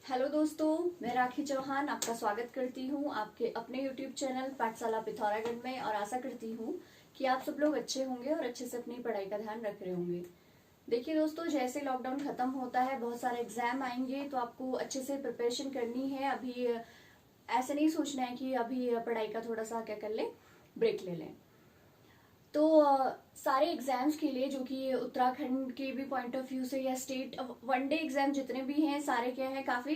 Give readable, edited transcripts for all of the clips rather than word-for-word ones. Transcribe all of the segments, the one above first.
Hello दोस्तों, मैं राखी चौहान आपका स्वागत करती हूँ आपके अपने YouTube चैनल पाठशाला पिथौरागढ़ में। और आशा करती हूँ कि आप सब लोग अच्छे होंगे और अच्छे से अपनी पढ़ाई का ध्यान रख रहे होंगे। देखिए दोस्तों, जैसे लॉकडाउन खत्म होता है बहुत सारे एग्जाम आएंगे, तो आपको अच्छे से प्रिपरेशन करनी है। अभी ऐसे नहीं सोचना है कि अभी पढ़ाई का थोड़ा सा क्या कर ले, ब्रेक ले लें। तो सारे एग्जाम्स के लिए जो कि उत्तराखंड के भी पॉइंट ऑफ व्यू से या स्टेट वनडे एग्जाम जितने भी हैं सारे क्या है काफी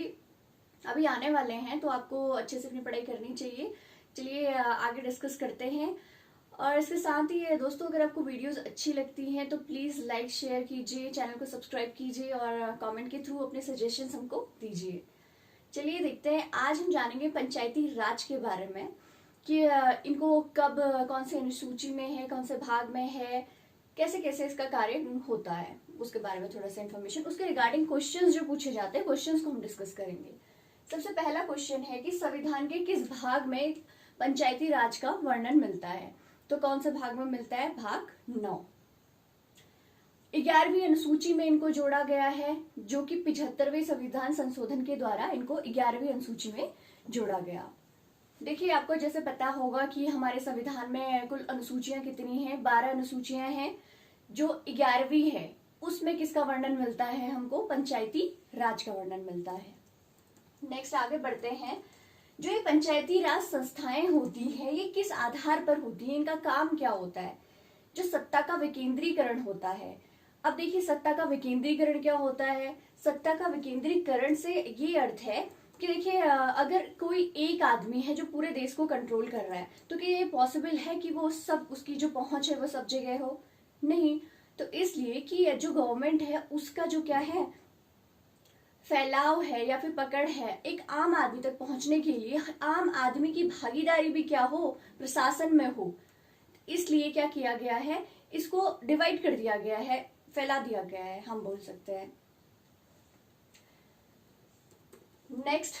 अभी आने वाले हैं, तो आपको अच्छे से अपनी पढ़ाई करनी चाहिए। चलिए आगे डिस्कस करते हैं। और इसके साथ ही दोस्तों, अगर आपको वीडियोस अच्छी लगती हैं तो प्लीज लाइक शेयर कीजिए, चैनल को सब्सक्राइब कीजिए और कमेंट के थ्रू अपने सजेशंस हमको दीजिए। चलिए देखते हैं, आज हम जानेंगे पंचायती राज के बारे में कि इनको कब कौन से अनुसूची में है, कौन से भाग में है, कैसे कैसे इसका कार्य होता है, उसके बारे में थोड़ा सा इन्फॉर्मेशन, उसके रिगार्डिंग क्वेश्चंस जो पूछे जाते हैं क्वेश्चंस को हम डिस्कस करेंगे। सबसे पहला क्वेश्चन है कि संविधान के किस भाग में पंचायती राज का वर्णन मिलता है? तो कौन से भाग में मिलता है? भाग 9। 11वीं अनुसूची में इनको जोड़ा गया है, जो कि 75वें संविधान संशोधन के द्वारा इनको 11वीं अनुसूची में जोड़ा गया। देखिए, आपको जैसे पता होगा कि हमारे संविधान में कुल अनुसूचियां कितनी हैं? 12 अनुसूचियां हैं। जो 11वीं है उसमें किसका वर्णन मिलता है? हमको पंचायती राज का वर्णन मिलता है। नेक्स्ट आगे बढ़ते हैं। जो ये पंचायती राज संस्थाएं होती है ये किस आधार पर होती है, इनका काम क्या होता है? जो सत्ता का विकेंद्रीकरण होता है। अब देखिए, सत्ता का विकेंद्रीकरण क्या होता है? सत्ता का विकेंद्रीकरण से ये अर्थ है कि देखिए, अगर कोई एक आदमी है जो पूरे देश को कंट्रोल कर रहा है, तो क्या ये पॉसिबल है कि वो सब, उसकी जो पहुंच है वो सब जगह हो? नहीं। तो इसलिए कि जो गवर्नमेंट है उसका जो क्या है, फैलाव है या फिर पकड़ है, एक आम आदमी तक पहुंचने के लिए आम आदमी की भागीदारी भी क्या हो, प्रशासन में हो। इसलिए क्या किया गया है, इसको डिवाइड कर दिया गया है, फैला दिया गया है, हम बोल सकते हैं। नेक्स्ट,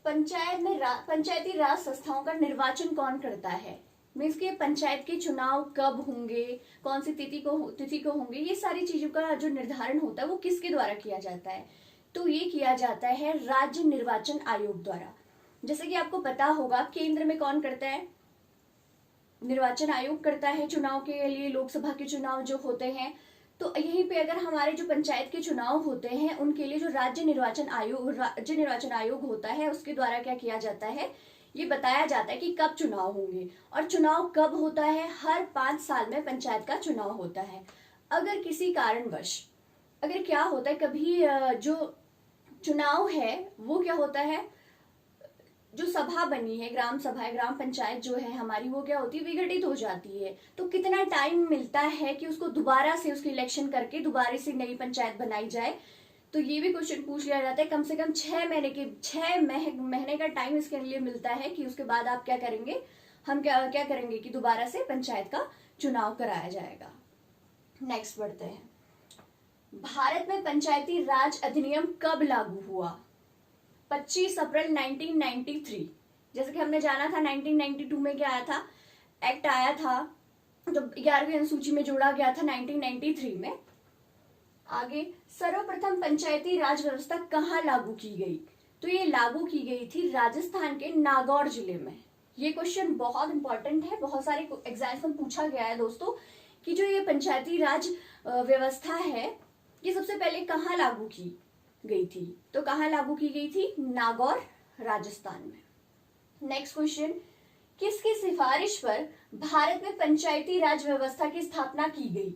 पंचायती राज संस्थाओं का निर्वाचन कौन करता है? मीन्स के पंचायत के चुनाव कब होंगे, कौन सी तिथि को होंगे, ये सारी चीजों का जो निर्धारण होता है वो किसके द्वारा किया जाता है? तो ये किया जाता है राज्य निर्वाचन आयोग द्वारा। जैसे कि आपको पता होगा, केंद्र में कौन करता है? निर्वाचन आयोग करता है चुनाव के लिए, लोकसभा के चुनाव जो होते हैं। तो यहीं पे अगर हमारे जो पंचायत के चुनाव होते हैं उनके लिए जो राज्य निर्वाचन आयोग होता है उसके द्वारा क्या किया जाता है, ये बताया जाता है कि कब चुनाव होंगे। और चुनाव कब होता है? हर 5 साल में पंचायत का चुनाव होता है। अगर किसी कारणवश अगर क्या होता है, कभी जो चुनाव है वो क्या होता है, जो सभा बनी है, ग्राम सभा है, ग्राम पंचायत जो है हमारी, वो क्या होती है, विघटित हो जाती है। तो कितना टाइम मिलता है कि उसको दोबारा से उसकी इलेक्शन करके दोबारा से नई पंचायत बनाई जाए? तो ये भी क्वेश्चन पूछ लिया जाता है। कम से कम 6 महीने का टाइम इसके लिए मिलता है कि उसके बाद आप क्या करेंगे, हम क्या करेंगे कि दोबारा से पंचायत का चुनाव कराया जाएगा। नेक्स्ट बढ़ते हैं। भारत में पंचायती राज अधिनियम कब लागू हुआ? 25 अप्रैल 1993। जैसे कि हमने जाना था 1992 में क्या आया था, एक्ट आया था जो 11वीं अनुसूची में जोड़ा गया था 1993 में। आगे, सर्वप्रथम पंचायती राज व्यवस्था कहाँ लागू की गई? तो ये लागू की गई थी राजस्थान के नागौर जिले में। ये क्वेश्चन बहुत इंपॉर्टेंट है, बहुत सारे एग्जाम्स में पूछा गया है दोस्तों कि जो ये पंचायती राज व्यवस्था है ये सबसे पहले कहाँ लागू की गई थी? तो कहाँ लागू की गई थी? नागौर, राजस्थान में। नेक्स्ट क्वेश्चन, किसकी सिफारिश पर भारत में पंचायती राज व्यवस्था की स्थापना की गई?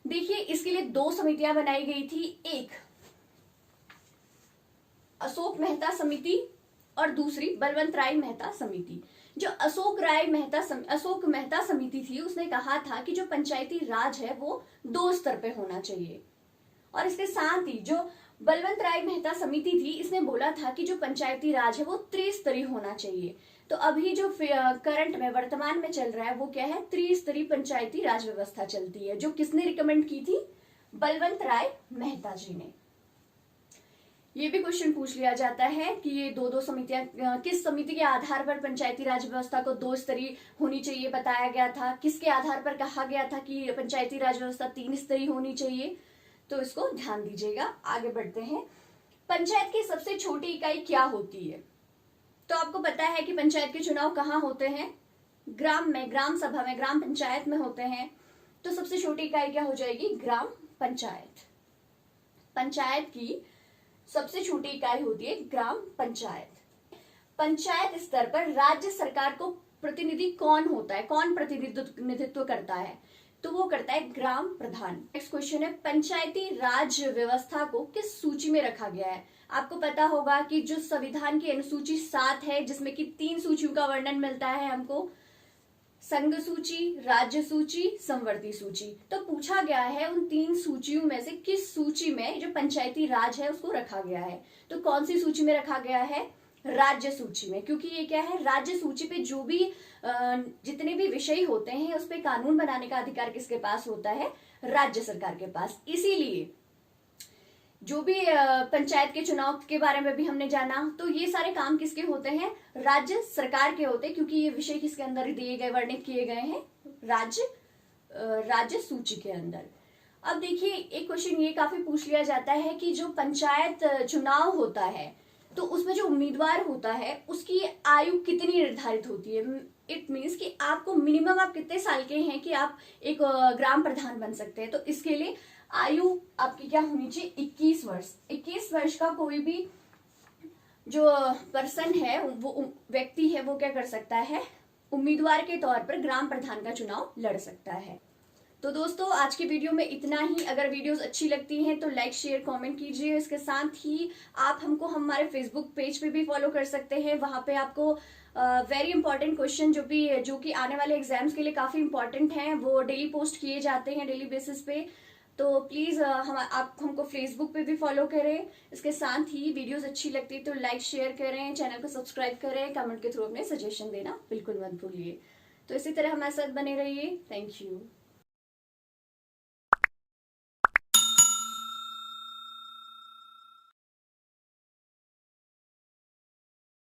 देखिए, इसके लिए 2 समितियां बनाई गई थी, एक अशोक मेहता समिति और दूसरी बलवंत राय मेहता समिति। जो अशोक मेहता समिति थी उसने कहा था कि जो पंचायती राज है वो 2 स्तर पे होना चाहिए। और इसके साथ ही जो बलवंत राय मेहता समिति थी इसने बोला था कि जो पंचायती राज है वो त्रिस्तरीय होना चाहिए। तो अभी जो करंट में वर्तमान में चल रहा है वो क्या है, त्रिस्तरीय पंचायती राज व्यवस्था चलती है, जो किसने रिकमेंड की थी? बलवंत राय मेहता जी ने। ये भी क्वेश्चन पूछ लिया जाता है कि ये 2 समितियां, किस समिति के आधार पर पंचायती राज व्यवस्था को 2 स्तरीय होनी चाहिए बताया गया था, किसके आधार पर कहा गया था कि पंचायती राज व्यवस्था 3 स्तरीय होनी चाहिए? तो इसको ध्यान दीजिएगा। आगे बढ़ते हैं। पंचायत की सबसे छोटी इकाई क्या होती है? तो आपको पता है कि पंचायत के चुनाव कहाँ होते हैं? ग्राम में, ग्राम सभा में, ग्राम पंचायत में होते हैं। तो सबसे छोटी इकाई क्या हो जाएगी? ग्राम पंचायत। पंचायत की सबसे छोटी इकाई होती है ग्राम पंचायत। पंचायत स्तर पर राज्य सरकार को प्रतिनिधि कौन होता है, कौन प्रतिनिधित्व करता है? तो वो करता है ग्राम प्रधान। नेक्स्ट क्वेश्चन है, पंचायती राज व्यवस्था को किस सूची में रखा गया है? आपको पता होगा कि जो संविधान की अनुसूची 7 है, जिसमें कि 3 सूचियों का वर्णन मिलता है हमको, संघ सूची, राज्य सूची, समवर्ती सूची। तो पूछा गया है उन 3 सूचियों में से किस सूची में जो पंचायती राज है उसको रखा गया है? तो कौन सी सूची में रखा गया है? राज्य सूची में, क्योंकि ये क्या है, राज्य सूची पे जो भी जितने भी विषय होते हैं उस पे कानून बनाने का अधिकार किसके पास होता है? राज्य सरकार के पास। इसीलिए जो भी पंचायत के चुनाव के बारे में भी हमने जाना, तो ये सारे काम किसके होते हैं? राज्य सरकार के होते हैं, क्योंकि ये विषय किसके अंदर दिए गए, वर्णित किए गए हैं? राज्य सूची के अंदर। अब देखिए, एक क्वेश्चन ये काफी पूछ लिया जाता है कि जो पंचायत चुनाव होता है तो उसमें जो उम्मीदवार होता है उसकी आयु कितनी निर्धारित होती है? इट मीन्स कि आपको मिनिमम आप कितने साल के हैं कि आप एक ग्राम प्रधान बन सकते हैं। तो इसके लिए आयु आपकी क्या होनी चाहिए? 21 वर्ष। 21 वर्ष का कोई भी जो पर्सन है, वो व्यक्ति है, वो क्या कर सकता है? उम्मीदवार के तौर पर ग्राम प्रधान का चुनाव लड़ सकता है। तो दोस्तों, आज की वीडियो में इतना ही। अगर वीडियोस अच्छी लगती हैं तो लाइक, शेयर, कमेंट कीजिए। इसके साथ ही आप हमको हमारे फेसबुक पेज पे भी फॉलो कर सकते हैं। वहां पे आपको वेरी इंपॉर्टेंट क्वेश्चन जो कि आने वाले एग्जाम्स के लिए काफी इंपॉर्टेंट हैं, वो डेली पोस्ट किए जाते हैं, डेली बेसिस पे। तो प्लीज आप हमको फेसबुक पे भी फॉलो करें। इसके साथ ही वीडियोस अच्छी लगती है तो लाइक, शेयर करें, चैनल को सब्सक्राइब करें, कमेंट के थ्रू अपने सजेशन देना बिल्कुल मत भूलिए। तो इसी तरह हमारे साथ बने रहिए। Thank you.